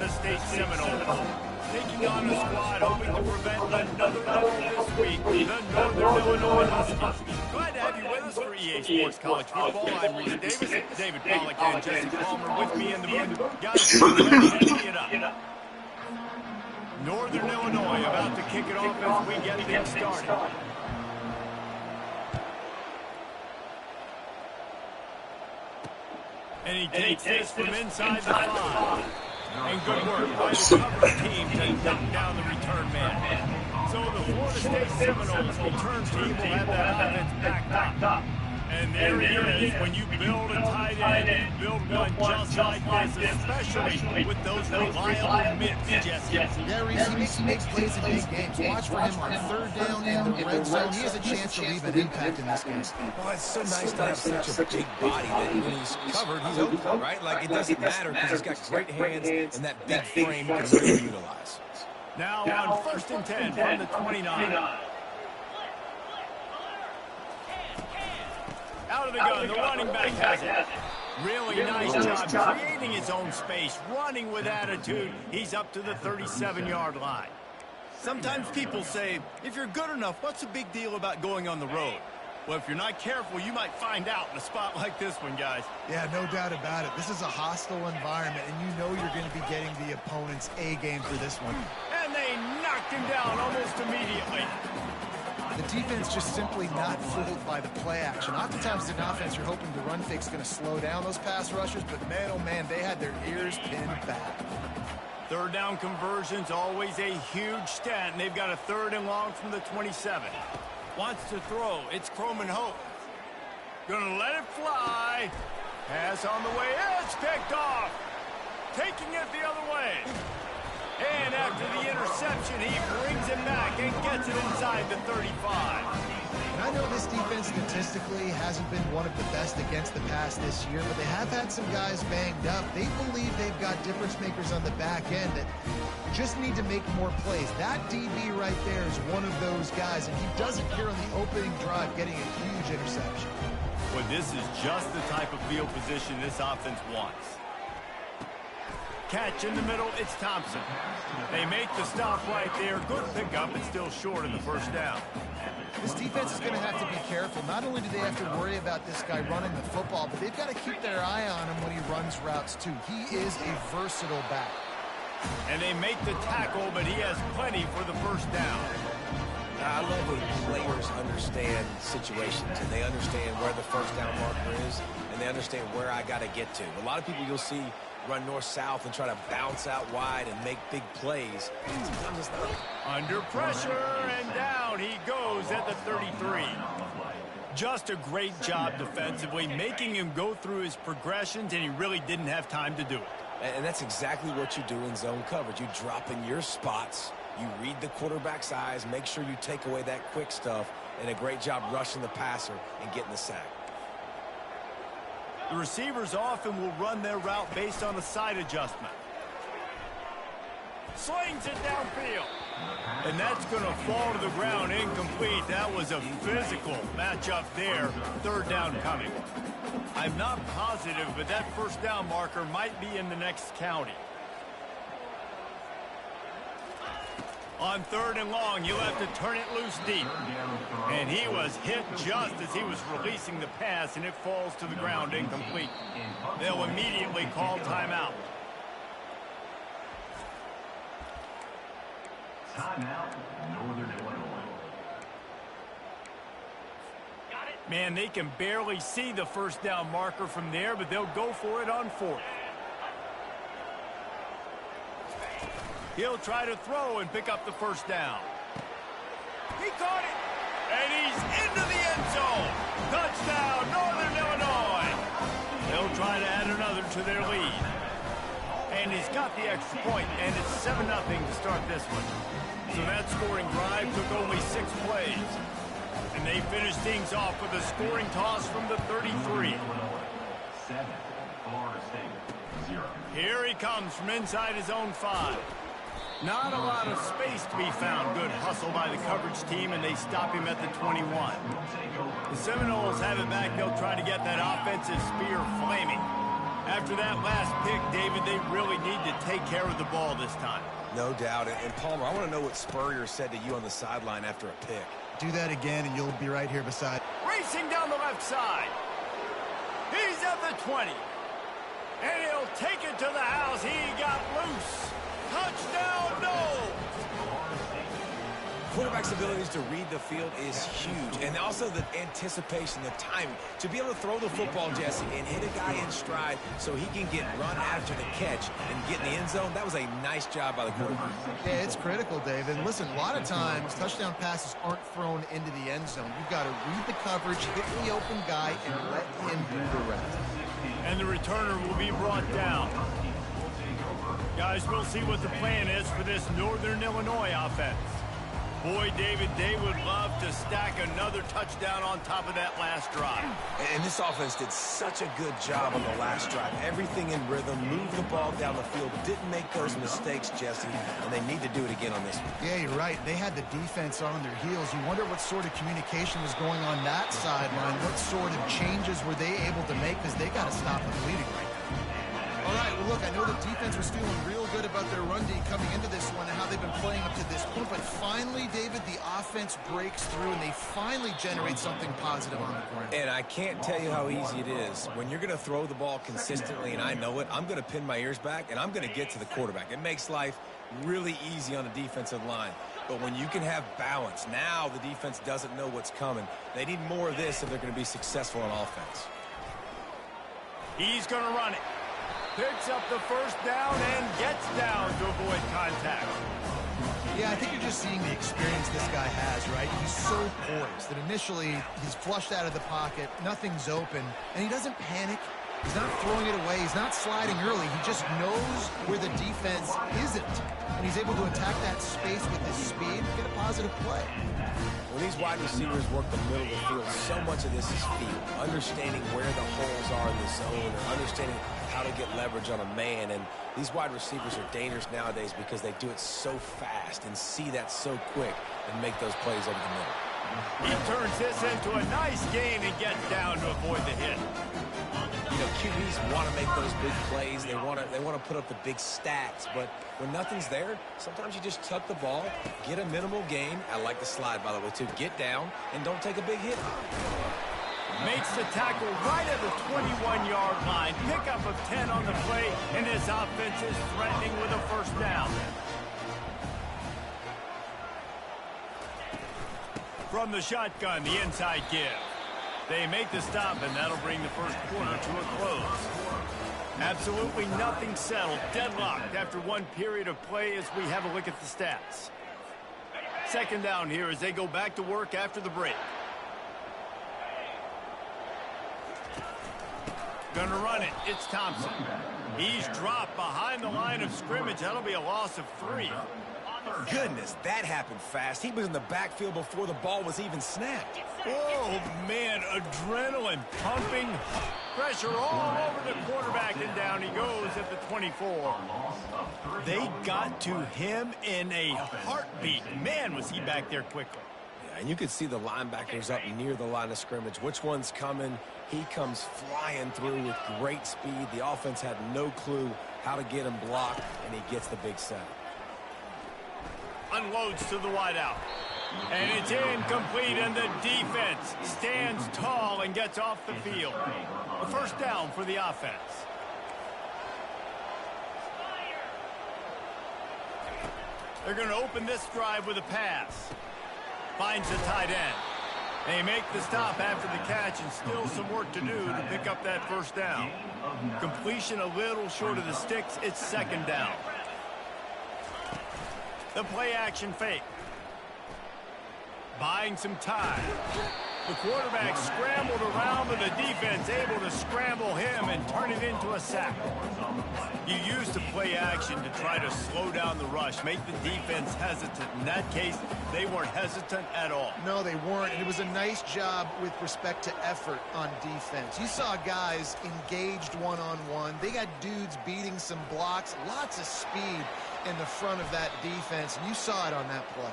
Florida State Seminoles. Taking on a squad hoping to prevent another double this week, the Northern Illinois Huskies. Glad to have you with us for EA Sports College Football. I'm Reese Davis, David Pollack and Jesse Palmer with me in the booth. Guys, let's tee it up. Northern Illinois about to kick it off as we get things started. And he takes this from inside the 5. And good work by the coverage team to knock down the return man. So the Florida State Seminoles return team will have that offense backed up. And there he is. When you build a tight end, you build one just like this, especially with those reliable mitts, Jesse. Yeah, Reese, he makes plays in these games. Watch for him on third down in the red zone. He has a chance to leave an impact in this game. Well, it's so nice to have such a big body that when he's covered, he's open, right? Like, it doesn't matter because he's got great hands and that big frame he can really utilize. Now on 1st and 10 from the 29. Out of the gun, the running back has it. Really nice job creating his own space, running with attitude. He's up to the 37-yard line. Sometimes people say, if you're good enough, what's the big deal about going on the road? Well, if you're not careful, you might find out in a spot like this one, guys. Yeah, no doubt about it. This is a hostile environment, and you know you're going to be getting the opponent's A game for this one. And they knocked him down almost immediately. The defense just simply not fooled by the play action. Oftentimes, in offense, you're hoping the run fake's going to slow down those pass rushers, but man, oh man, they had their ears pinned back. Third down conversion's always a huge stat, and they've got a 3rd and long from the 27. Wants to throw. It's Croman Hope. Gonna let it fly. Pass on the way. It's picked off. Taking it the other way. And after the interception, he brings it back and gets it inside the 35. And I know this defense statistically hasn't been one of the best against the pass this year, but they have had some guys banged up. They believe they've got difference makers on the back end that just need to make more plays. That DB right there is one of those guys, and he does it here on the opening drive, getting a huge interception. Well, this is just the type of field position this offense wants. Catch in the middle, it's Thompson. They make the stop right there. Good pickup, but still short of the 1st down. This defense is going to have to be careful. Not only do they have to worry about this guy running the football, but they've got to keep their eye on him when he runs routes too. He is a versatile back. And they make the tackle, but he has plenty for the 1st down. I love when players understand situations and they understand where the 1st down marker is and they understand where I got to get to. A lot of people you'll see run north-south and try to bounce out wide and make big plays. Sometimes it's not. Under pressure, and down he goes at the 33. Just a great job defensively, making him go through his progressions, and he really didn't have time to do it. And that's exactly what you do in zone coverage. You drop in your spots, you read the quarterback's eyes, make sure you take away that quick stuff, and a great job rushing the passer and getting the sack. The receivers often will run their route based on a side adjustment. Slings it downfield. And that's going to fall to the ground incomplete. That was a physical matchup there. 3rd down coming. I'm not positive, but that 1st down marker might be in the next county. On 3rd and long, you'll have to turn it loose deep. And he was hit just as he was releasing the pass, and it falls to the ground incomplete. They'll immediately call timeout. Timeout, Northern Illinois. Man, they can barely see the 1st down marker from there, but they'll go for it on 4th. He'll try to throw and pick up the 1st down. He caught it, and he's into the end zone. Touchdown, Northern Illinois. They'll try to add another to their lead. And he's got the extra point, and it's 7-0 to start this one. So that scoring drive took only 6 plays. And they finished things off with a scoring toss from the 33. 7, Florida State, 0. Here he comes from inside his own 5. Not a lot of space to be found. Good hustle by the coverage team, and they stop him at the 21. The Seminoles have it back. They'll try to get that offensive spear flaming. After that last pick, David, they really need to take care of the ball this time. No doubt. And Palmer, I want to know what Spurrier said to you on the sideline after a pick. Do that again, and you'll be right here beside. Racing down the left side. He's at the 20. And he'll take it to the house. He got loose. Touchdown, no! Quarterback's abilities to read the field is huge. And also the anticipation, the timing. To be able to throw the football, Jesse, and hit a guy in stride so he can get run after the catch and get in the end zone, that was a nice job by the quarterback. Yeah, it's critical, Dave. And listen, a lot of times, touchdown passes aren't thrown into the end zone. You've got to read the coverage, hit the open guy, and let him do the rest. And the returner will be brought down. Guys, we'll see what the plan is for this Northern Illinois offense. Boy, David, they would love to stack another touchdown on top of that last drive. And this offense did such a good job on the last drive. Everything in rhythm, moved the ball down the field, didn't make those mistakes, Jesse, and they need to do it again on this one. Yeah, you're right. They had the defense on their heels. You wonder what sort of communication was going on that sideline. What sort of changes were they able to make, because they got to stop the bleeding right now. All right, well, look, I know the defense was feeling real good about their run D coming into this one and how they've been playing up to this point, but finally, David, the offense breaks through and they finally generate something positive on the ground. And I can't tell you how easy it is. When you're going to throw the ball consistently, and I know it, I'm going to pin my ears back, and I'm going to get to the quarterback. It makes life really easy on the defensive line. But when you can have balance, now the defense doesn't know what's coming. They need more of this if they're going to be successful on offense. He's going to run it. Picks up the first down and gets down to avoid contact. Yeah, I think you're just seeing the experience this guy has, right? He's so poised that initially he's flushed out of the pocket, nothing's open, and he doesn't panic. He's not throwing it away. He's not sliding early. He just knows where the defense isn't, and he's able to attack that space with his speed and get a positive play. When these wide receivers work the middle of the field, so much of this is feel. Understanding where the holes are in the zone, or understanding how to get leverage on a man. And these wide receivers are dangerous nowadays because they do it so fast and see that so quick and make those plays over the middle. He turns this into a nice gain and gets down to avoid the hit. You know, QBs want to make those big plays. They want to put up the big stats. But when nothing's there, sometimes you just tuck the ball, get a minimal gain. I like the slide, by the way, too. Get down and don't take a big hit. Makes the tackle right at the 21-yard line. Pickup of 10 on the play, and his offense is threatening with a first down. From the shotgun, the inside give. They make the stop, and that'll bring the first quarter to a close. Absolutely nothing settled. Deadlocked after one period of play as we have a look at the stats. Second down here as they go back to work after the break. Gonna run it. It's Thompson. He's dropped behind the line of scrimmage. That'll be a loss of 3. Goodness, that happened fast. He was in the backfield before the ball was even snapped. Oh, man, adrenaline pumping. Pressure all over the quarterback, and down he goes at the 24. They got to him in a heartbeat. Man, was he back there quickly. Yeah, and you could see the linebackers up near the line of scrimmage. Which one's coming? He comes flying through with great speed. The offense had no clue how to get him blocked, and he gets the big sack. Unloads to the wideout. And it's incomplete, and the defense stands tall and gets off the field. A first down for the offense. They're going to open this drive with a pass. Finds the tight end. They make the stop after the catch, and still some work to do to pick up that first down. Completion a little short of the sticks. It's second down. The play action fake. Buying some time. The quarterback scrambled around, but the defense able to scramble him and turn it into a sack. You use the play action to try to slow down the rush, make the defense hesitant. In that case, they weren't hesitant at all. No, they weren't, and it was a nice job with respect to effort on defense. You saw guys engaged one-on-one. They got dudes beating some blocks, lots of speed in the front of that defense, and you saw it on that play.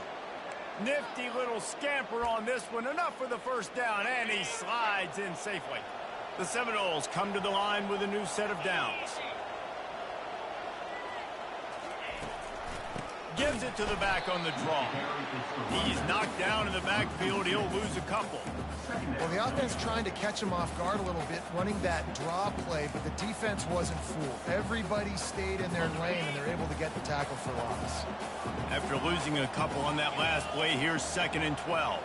Nifty little scamper on this one. Enough for the first down, and he slides in safely. The Seminoles come to the line with a new set of downs. Gives it to the back on the draw. He's knocked down in the backfield. He'll lose a couple. Well, the offense trying to catch him off guard a little bit, running that draw play, but the defense wasn't fooled. Everybody stayed in their lane, and they're able to get the tackle for loss. After losing a couple on that last play, here's 2nd and 12.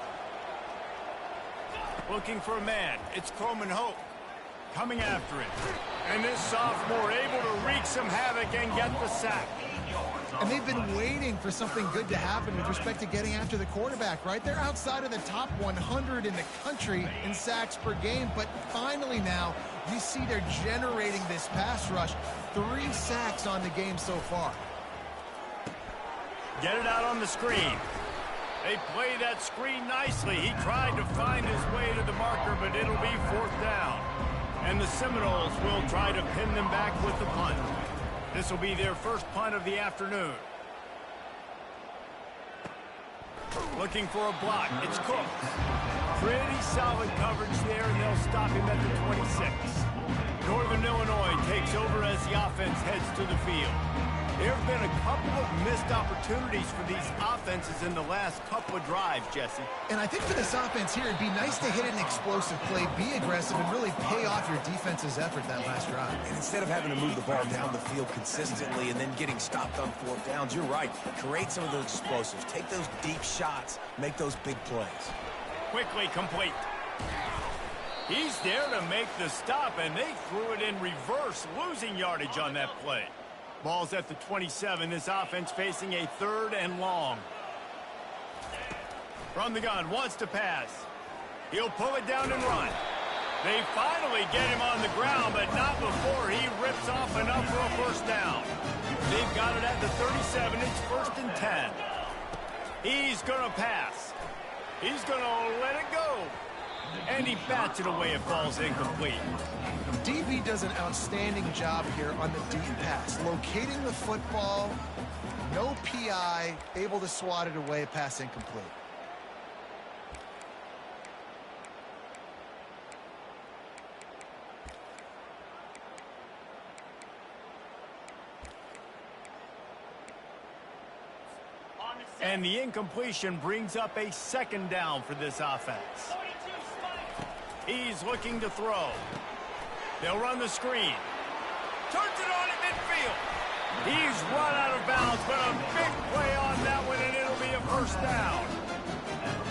Looking for a man. It's Croman Hope coming after it. And this sophomore able to wreak some havoc and get the sack. And they've been waiting for something good to happen with respect to getting after the quarterback, right? They're outside of the top 100 in the country in sacks per game, but finally now you see they're generating this pass rush. 3 sacks on the game so far. Get it out on the screen. They play that screen nicely. He tried to find his way to the marker, but it'll be 4th down. And the Seminoles will try to pin them back with the punt. This will be their first punt of the afternoon. Looking for a block. It's Cook. Pretty solid coverage there, and they'll stop him at the 26. Northern Illinois takes over as the offense heads to the field. There have been a couple of missed opportunities for these offenses in the last couple of drives, Jesse. And I think for this offense here, it'd be nice to hit an explosive play, be aggressive, and really pay off your defense's effort that last drive. And instead of having to move the ball down the field consistently and then getting stopped on 4th downs, you're right. Create some of those explosives. Take those deep shots. Make those big plays. Quickly complete. He's there to make the stop, and they threw it in reverse, losing yardage on that play. Ball's at the 27. This offense facing a 3rd and long. From the gun, wants to pass. He'll pull it down and run. They finally get him on the ground, but not before he rips off enough for a 1st down. They've got it at the 37. It's 1st and 10. He's going to pass. He's going to let it go. And he bats it away. It falls incomplete. DB does an outstanding job here on the deep pass. Locating the football, no PI, able to swat it away, pass incomplete. And the incompletion brings up a 2nd down for this offense. He's looking to throw. They'll run the screen. Turns it on at midfield. He's run out of bounds, but a big play on that one, and it'll be a 1st down.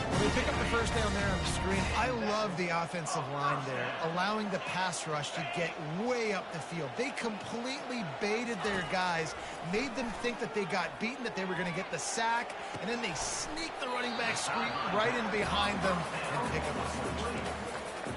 When they pick up the 1st down there on the screen, I love the offensive line there, allowing the pass rush to get way up the field. They completely baited their guys, made them think that they got beaten, that they were going to get the sack, and then they sneak the running back screen right in behind them and pick up the 1st down.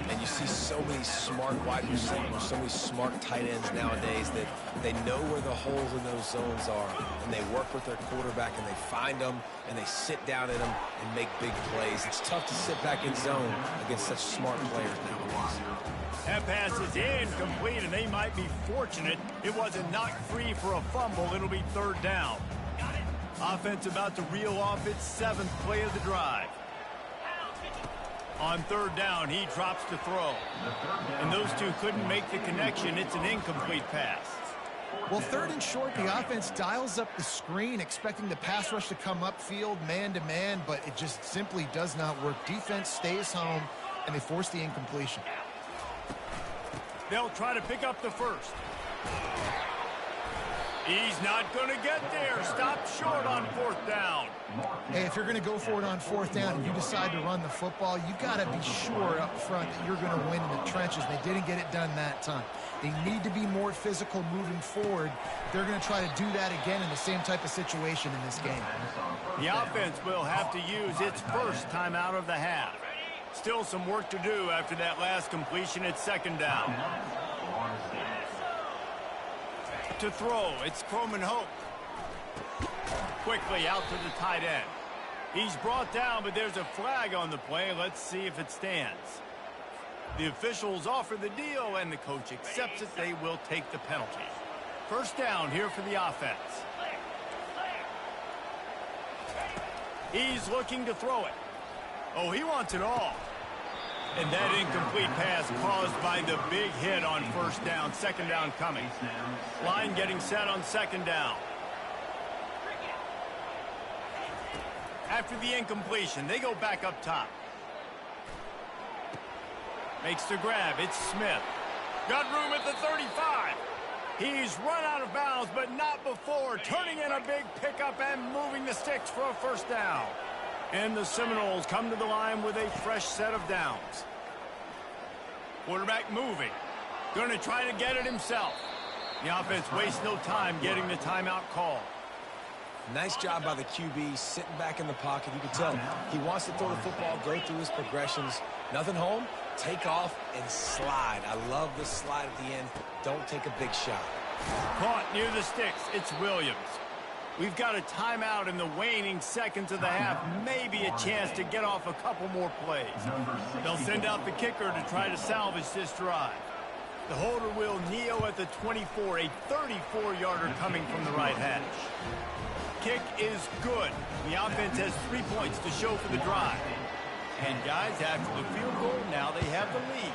And you see so many smart wide receivers, so many smart tight ends nowadays that they know where the holes in those zones are, and they work with their quarterback, and they find them, and they sit down in them and make big plays. It's tough to sit back in zone against such smart players nowadays. That pass is incomplete, and they might be fortunate it wasn't knocked free for a fumble. It'll be 3rd down. Offense about to reel off its 7th play of the drive. On 3rd down, he drops to throw. And those two couldn't make the connection. It's an incomplete pass. Well, 3rd and short, the offense dials up the screen, expecting the pass rush to come upfield, man-to-man, but it just simply does not work. Defense stays home, and they force the incompletion. They'll try to pick up the 1st. He's not going to get there. Stopped short on 4th down. Hey, if you're going to go for it on 4th down and you decide to run the football, you got to be sure up front that you're going to win in the trenches. They didn't get it done that time. They need to be more physical moving forward. They're going to try to do that again in the same type of situation in this game. The offense will have to use its 1st timeout of the half. Still some work to do after that last completion at 2nd down. To throw, it's Croman Hope. Quickly out to the tight end. He's brought down, but there's a flag on the play. Let's see if it stands. The officials offer the deal, and the coach accepts it. They will take the penalty. 1st down here for the offense. He's looking to throw it. Oh, he wants it all. And that incomplete pass caused by the big hit on first down. Second down coming. Line getting set on second down. After the incompletion, they go back up top. Makes the grab. It's Smith. Got room at the 35. He's run out of bounds, but not before turning in a big pickup and moving the sticks for a first down. And the Seminoles come to the line with a fresh set of downs. Quarterback moving. Going to try to get it himself. The offense wastes no time getting the timeout call. Nice job by the QB, sitting back in the pocket. You can tell he wants to throw the football, go through his progressions. Nothing home, take off and slide. I love the slide at the end. Don't take a big shot. Caught near the sticks. It's Williams. We've got a timeout in the waning seconds of the half. Maybe a chance to get off a couple more plays. They'll send out the kicker to try to salvage this drive. The holder will kneel at the 24, a 34-yarder coming from the right hash. Kick is good. The offense has 3 points to show for the drive. And guys, after the field goal, now they have the lead.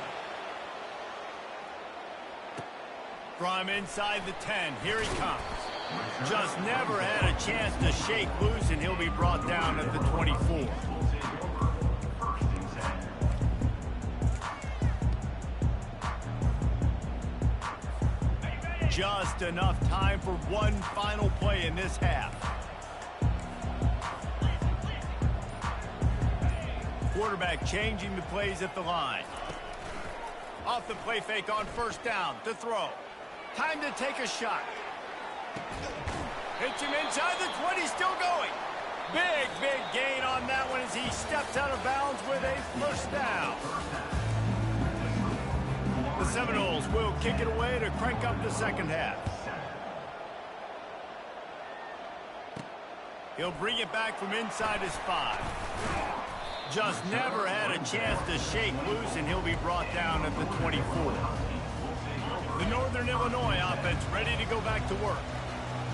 From inside the 10, here he comes. Just never had a chance to shake loose, and he'll be brought down at the 24. Just enough time for one final play in this half. Quarterback changing the plays at the line. Off the play fake on first down to throw. Time to take a shot. Hits him inside the 20, still going. Big gain on that one as he steps out of bounds with a first down. The Seminoles will kick it away to crank up the second half. He'll bring it back from inside his 5. Just never had a chance to shake loose, and he'll be brought down at the 24. The Northern Illinois offense ready to go back to work.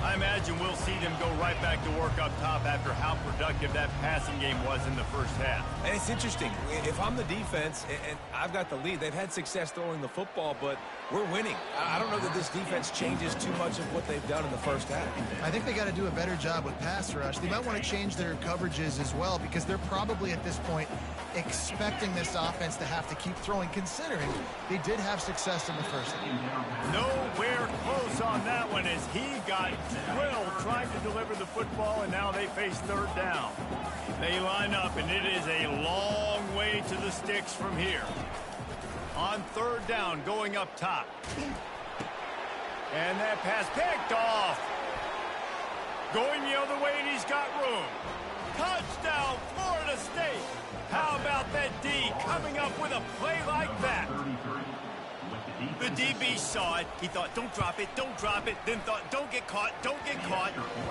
I imagine we'll see them go right back to work up top after how productive that passing game was in the first half. And it's interesting. If I'm the defense and I've got the lead, they've had success throwing the football, but we're winning. I don't know that this defense changes too much of what they've done in the first half. I think they got to do a better job with pass rush. They might want to change their coverages as well, because they're probably at this point expecting this offense to have to keep throwing, considering they did have success in the first half. Nowhere close on that one as he got drilled trying to deliver the football, and now they face third down. They line up, and it is a long way to the sticks from here. On third down, going up top. And that pass picked off. Going the other way, and he's got room. Touchdown, Florida State. How about that D coming up with a play like that? The DB saw it. He thought, don't drop it, then thought, don't get caught,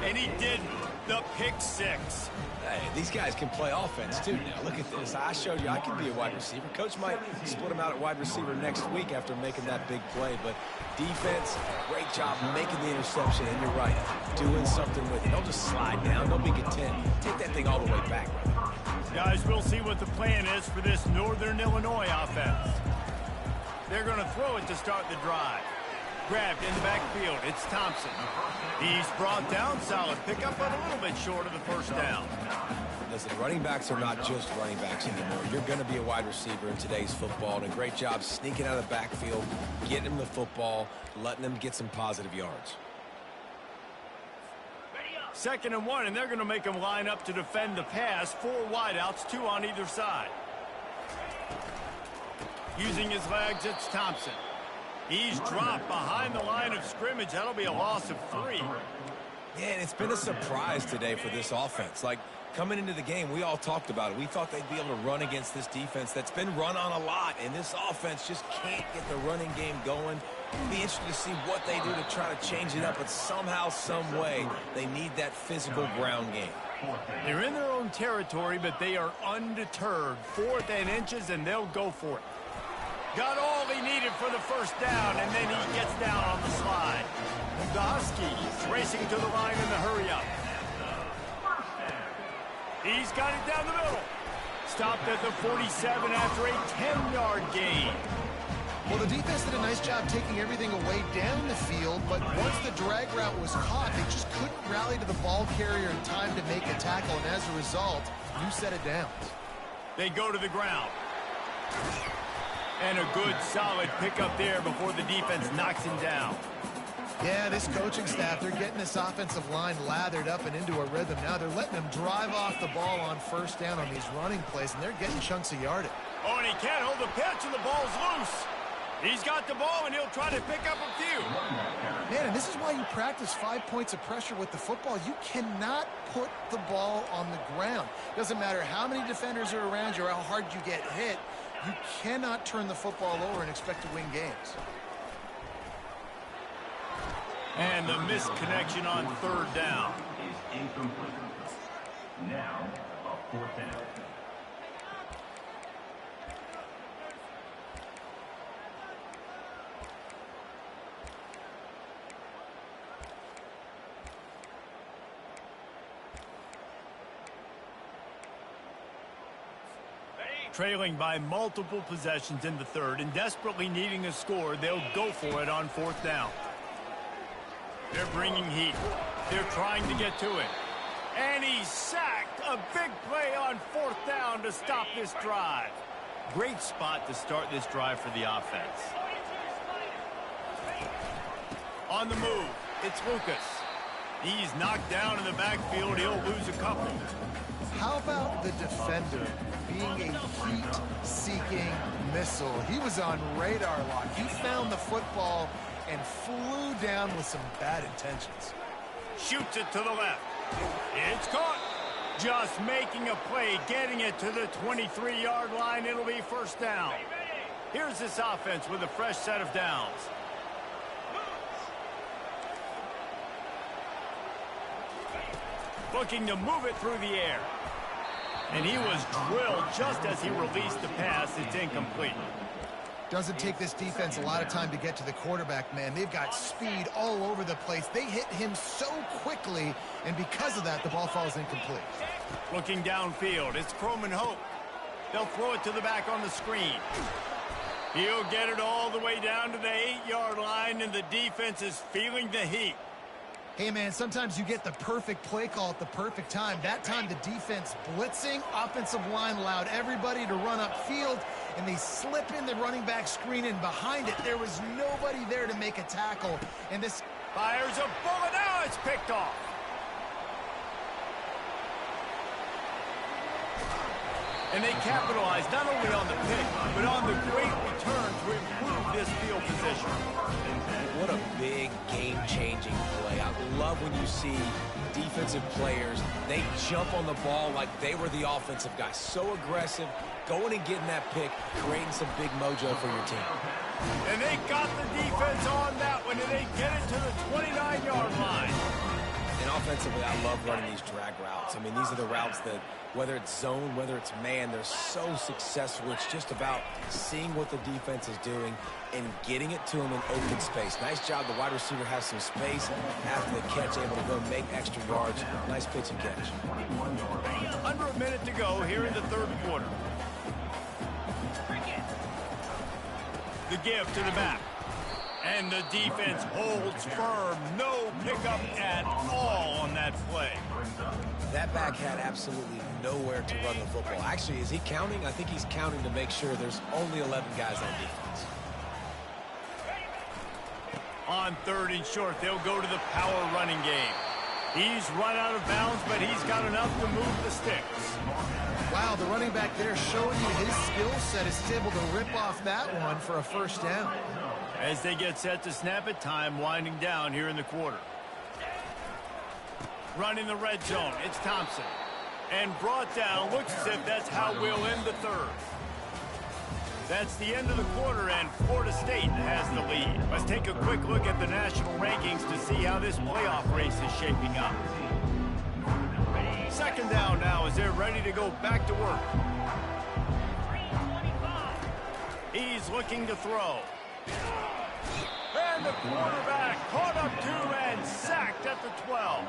and he didn't. The pick six. Hey, these guys can play offense, too. Now, look at this. I showed you I can be a wide receiver. Coach might split him out at wide receiver next week after making that big play, but defense, great job making the interception, and you're right, doing something with it. Don't just slide down. Don't be content. Take that thing all the way back, brother. Guys, we'll see what the plan is for this Northern Illinois offense. They're going to throw it to start the drive. Grabbed in the backfield. It's Thompson. He's brought down. Solid pickup, but a little bit short of the first down. Listen, running backs are not just running backs anymore. You're going to be a wide receiver in today's football, and a great job sneaking out of the backfield, getting him the football, letting him get some positive yards. 2nd and 1, and they're going to make him line up to defend the pass. 4 wideouts, 2 on either side. Using his legs, it's Thompson. He's dropped behind the line of scrimmage. That'll be a loss of 3. Yeah, and it's been a surprise today for this offense. Like, coming into the game, we all talked about it. We thought they'd be able to run against this defense that's been run on a lot, and this offense just can't get the running game going. It'll be interesting to see what they do to try to change it up, but somehow, some way, they need that physical ground game. They're in their own territory, but they are undeterred. 4th and inches, and they'll go for it. Got all he needed for the first down, and then he gets down on the slide. The Huskies racing to the line in the hurry-up. He's got it down the middle. Stopped at the 47 after a 10-yard gain. Well, the defense did a nice job taking everything away down the field, but once the drag route was caught, they just couldn't rally to the ball carrier in time to make a tackle, and as a result, you set it down. They go to the ground. And a good, solid pickup there before the defense knocks him down. Yeah, this coaching staff, they're getting this offensive line lathered up and into a rhythm. Now they're letting them drive off the ball on first down on these running plays, and they're getting chunks of yardage. Oh, and he can't hold the pitch, and the ball's loose. He's got the ball, and he'll try to pick up a few. Man, and this is why you practice 5 points of pressure with the football. You cannot put the ball on the ground. Doesn't matter how many defenders are around you or how hard you get hit. You cannot turn the football over and expect to win games. And the misconnection on third down. Is incomplete. Now, a 4th down. Trailing by multiple possessions in the third and desperately needing a score, they'll go for it on 4th down. They're bringing heat. They're trying to get to it. And he's sacked. A big play on 4th down to stop this drive. Great spot to start this drive for the offense. On the move, it's Lucas. He's knocked down in the backfield. He'll lose a couple. How about the defender being a heat-seeking missile? He was on radar lock. He found the football and flew down with some bad intentions. Shoots it to the left. It's caught. Just making a play, getting it to the 23-yard line. It'll be 1st down. Here's this offense with a fresh set of downs. Looking to move it through the air. And he was drilled just as he released the pass. It's incomplete. Doesn't take this defense a lot of time to get to the quarterback, man. They've got speed all over the place. They hit him so quickly, and because of that, the ball falls incomplete. Looking downfield, it's Croman Hope. They'll throw it to the back on the screen. He'll get it all the way down to the 8-yard line, and the defense is feeling the heat. Hey, man, sometimes you get the perfect play call at the perfect time. That time, the defense blitzing, offensive line allowed everybody to run upfield, and they slip in the running back screen, and behind it, there was nobody there to make a tackle. And this fires a bullet. Now it's picked off. And they capitalize not only on the pick, but on the great return to improve this field position. What a big game-changing play. I love when you see defensive players, they jump on the ball like they were the offensive guy. So aggressive, going and getting that pick, creating some big mojo for your team. And they got the defense on that one, and they get it to the 29-yard line. And offensively, I love running these drag routes. I mean, these are the routes that, whether it's zone, whether it's man, they're so successful. It's just about seeing what the defense is doing and getting it to them in open space. Nice job. The wide receiver has some space after the catch, able to go make extra yards. Nice pitch and catch. Under a minute to go here in the third quarter. The give to the back. And the defense holds firm. No pickup at all on that play. That back had absolutely nowhere to run the football. Actually, is he counting? I think he's counting to make sure there's only 11 guys on defense. On 3rd and short, they'll go to the power running game. He's run out of bounds, but he's got enough to move the sticks. Wow, the running back there showing you his skill set is able to rip off that one for a 1st down. As they get set to snap it, time winding down here in the quarter. Running the red zone, it's Thompson. And brought down, looks as if that's how we'll end the third. That's the end of the quarter, and Florida State has the lead. Let's take a quick look at the national rankings to see how this playoff race is shaping up. 2nd down now as they're ready to go back to work. He's looking to throw. And the quarterback caught up to and sacked at the 12.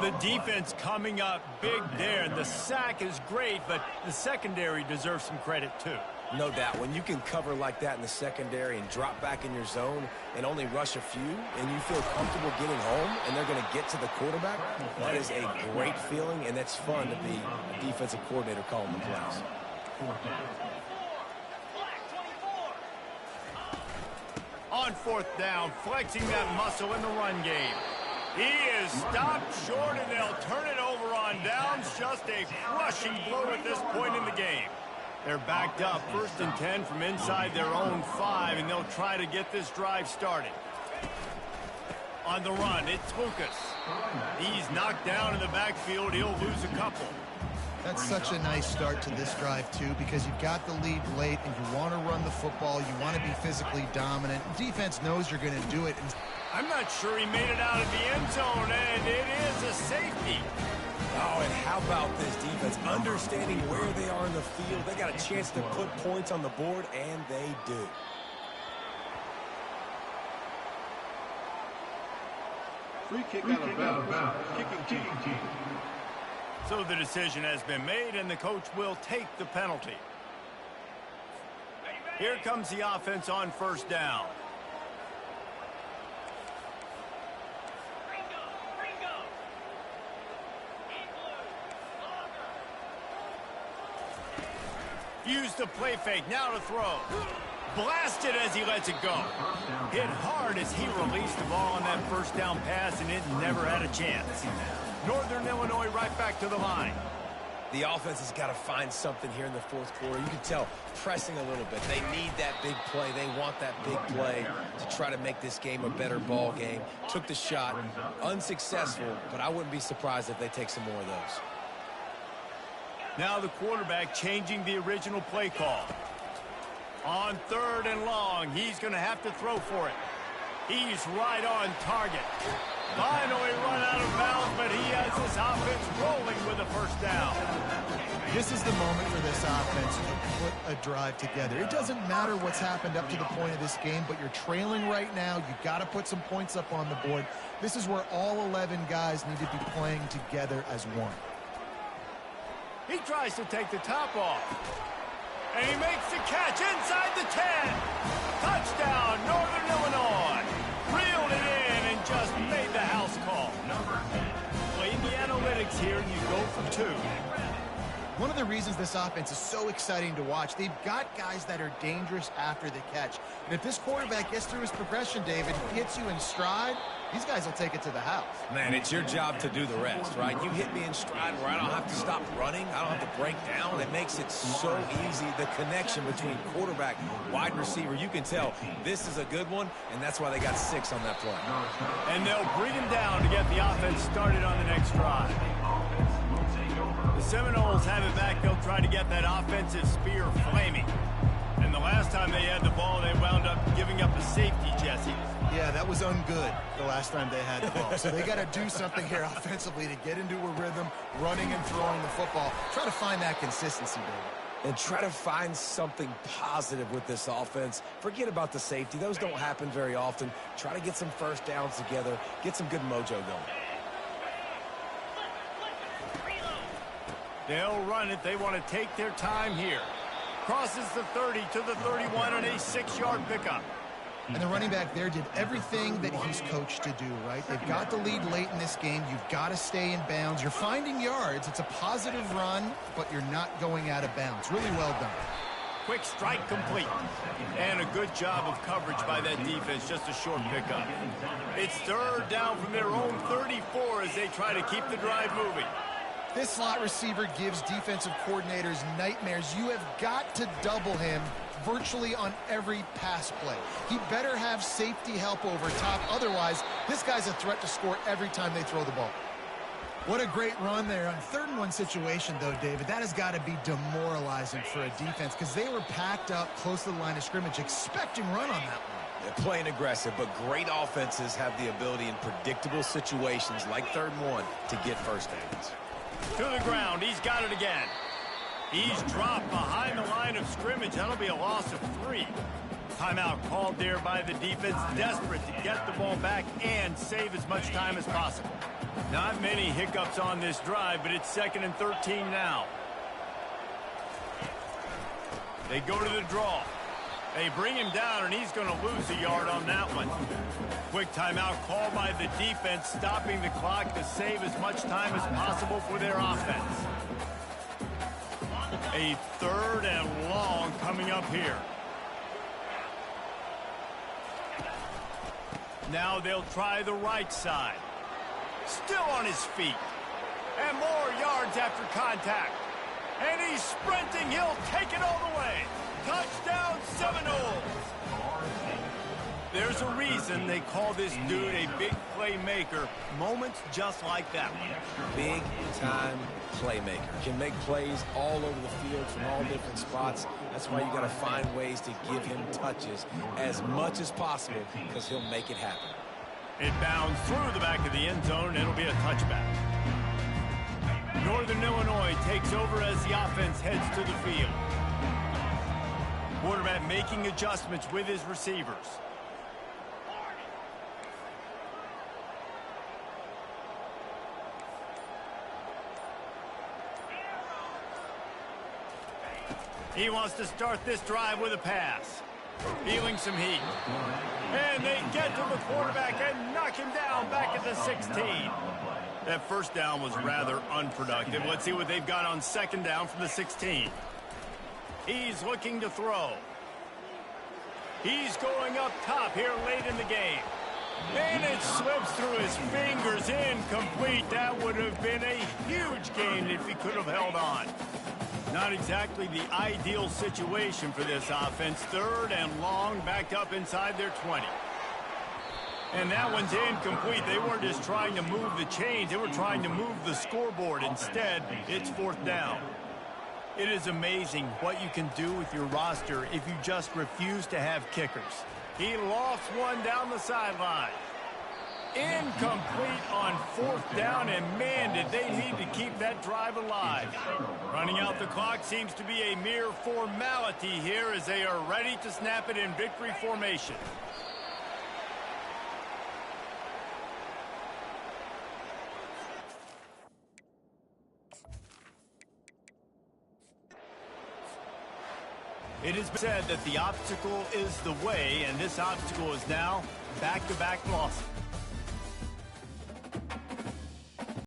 The defense coming up big there. The sack is great, but the secondary deserves some credit too. No doubt. When you can cover like that in the secondary and drop back in your zone and only rush a few, and you feel comfortable getting home, and they're going to get to the quarterback, that is a great feeling, and it's fun to be a defensive coordinator calling the plays. On fourth down, flexing that muscle in the run game. He is stopped short, and they'll turn it over on downs. Just a crushing blow at this point in the game. They're backed up, 1st and 10 from inside their own 5, and they'll try to get this drive started. On the run, it's Lucas. He's knocked down in the backfield. He'll lose a couple. That's such a nice start to this drive, too, because you've got the lead late, and you want to run the football. You want to be physically dominant. Defense knows you're going to do it. I'm not sure he made it out of the end zone, and it is a safety. Oh, and how about this defense? Understanding where they are in the field. They got a chance to put points on the board, and they do. Free kick out of bounds. Kicking team. So the decision has been made, and the coach will take the penalty. Here comes the offense on 1st down. Use the play fake, now to throw. Blasted as he lets it go. Hit hard as he released the ball on that 1st down pass, and it never had a chance. Northern Illinois right back to the line. The offense has got to find something here in the 4th quarter. You can tell pressing a little bit. They need that big play. They want that big play to try to make this game a better ball game. Took the shot, unsuccessful, but I wouldn't be surprised if they take some more of those. Now the quarterback changing the original play call. On 3rd and long, he's going to have to throw for it. He's right on target. Finally run out of bounds, but he has this offense rolling with a 1st down. This is the moment for this offense to put a drive together. It doesn't matter what's happened up to the point of this game, but you're trailing right now. You've got to put some points up on the board. This is where all 11 guys need to be playing together as one. He tries to take the top off. And he makes the catch inside the 10. Touchdown, Northern Illinois. Reeled it in and just made the house call. Playing the analytics here, and you go for 2. One of the reasons this offense is so exciting to watch, they've got guys that are dangerous after the catch. And if this quarterback gets through his progression, David, hits you in stride, these guys will take it to the house. Man, it's your job to do the rest, right? You hit me in stride where I don't have to stop running. I don't have to break down. It makes it so easy. The connection between quarterback, wide receiver, you can tell this is a good one, and that's why they got 6 on that play. And they'll bring him down to get the offense started on the next drive. The Seminoles have it back. They'll try to get that offensive spear flaming. And the last time they had the ball, they wound up giving up a safety, Jesse. Yeah, that was ungood the last time they had the ball. So they got to do something here offensively to get into a rhythm, running and throwing the football. Try to find that consistency, David. And try to find something positive with this offense. Forget about the safety. Those don't happen very often. Try to get some 1st downs together. Get some good mojo going. They'll run it. They want to take their time here. Crosses the 30 to the 31 and a 6-yard pickup. And the running back there did everything that he's coached to do, right? They've got the lead late in this game. You've got to stay in bounds. You're finding yards. It's a positive run, but you're not going out of bounds. Really well done. Quick strike complete. And a good job of coverage by that defense. Just a short pickup. It's 3rd down from their own 34 as they try to keep the drive moving. This slot receiver gives defensive coordinators nightmares. You have got to double him virtually on every pass play. He better have safety help over top. Otherwise, this guy's a threat to score every time they throw the ball. What a great run there. On 3rd and 1 situation, though, David, that has got to be demoralizing for a defense because they were packed up close to the line of scrimmage, expecting run on that one. They're playing aggressive, but great offenses have the ability in predictable situations like 3rd and 1 to get 1st downs. To the ground. He's got it again. He's dropped behind the line of scrimmage. That'll be a loss of 3. Timeout called there by the defense, desperate to get the ball back and save as much time as possible. Not many hiccups on this drive, but it's 2nd and 13 now. They go to the draw. They bring him down, and he's going to lose a yard on that one. Quick timeout called by the defense, stopping the clock to save as much time as possible for their offense. A 3rd and long coming up here. Now they'll try the right side. Still on his feet. And more yards after contact. And he's sprinting. He'll take it all the way. Touchdown Seminoles. There's a reason they call this dude a big playmaker. Moments just like that one. Big-time playmaker. Can make plays all over the field from all different spots. That's why you got to find ways to give him touches as much as possible because he'll make it happen. It bounds through the back of the end zone, and it'll be a touchback. Northern Illinois takes over as the offense heads to the field. Quarterback making adjustments with his receivers. He wants to start this drive with a pass. Feeling some heat. And they get to the quarterback and knock him down back at the 16. That first down was rather unproductive. Let's see what they've got on 2nd down from the 16. He's looking to throw. He's going up top here late in the game. And it slips through his fingers, incomplete. That would have been a huge gain if he could have held on. Not exactly the ideal situation for this offense. 3rd and long, backed up inside their 20. And that one's incomplete. They weren't just trying to move the chains. They were trying to move the scoreboard. Instead, it's 4th down. It is amazing what you can do with your roster if you just refuse to have kickers. He lost one down the sideline. Incomplete on 4th down, and man, did they need to keep that drive alive. Running out the clock seems to be a mere formality here as they are ready to snap it in victory formation. It has been said that the obstacle is the way, and this obstacle is now back-to-back losses.